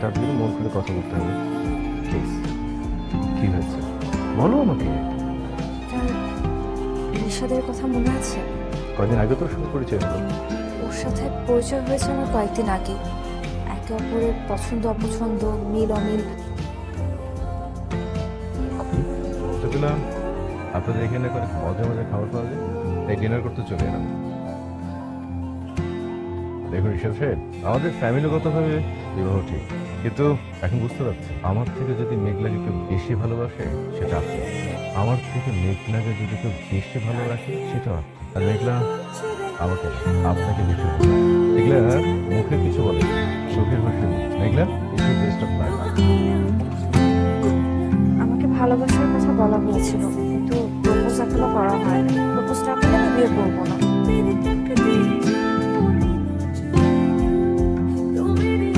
তার জন্য মন খুলে কথা বলতে হবে। প্লিজ, কি হয়েছে বলো আমাকে। তার রিশাদের কথা মনে আছে? কয়দিন আগে তোর সঙ্গে পরিচয় হলো। ওর সাথে পরিচয় হয়েছে আমার কয়েকদিন আগে। একে অপরের পছন্দ অপছন্দ, মিল অমিল। সেগুলো আপনাদের এখানে অনেক মজা মজা খাবার পাওয়া যায়, তাই ডিনার করতে চলে এলাম। দেখুন ঋষভ সাহেব, আমাদের ফ্যামিলিগতভাবে বিবাহ ঠিক, কিন্তু এখন বুঝতে পারছি আমার থেকে যদি মেঘলাকে কেউ বেশি ভালোবাসে সেটা আপনি, আমার থেকে মেঘলাকে যদি কেউ বেশি ভালোবাসে সেটা আপনি, আর মেঘলা আমাকে না, আপনাকে বেশি ভালোবাসে। মেঘলা মুখে কিছু বলে, চোখের ভাষা মেঘলা কিছু বেস্ট অফ লাইফ। আমাকে ভালোবাসার কথা বলা হয়েছিল, কিন্তু প্রপোজ এখনো করা হয়নি। প্রপোজ না করলে আমি বিয়ে করবো না।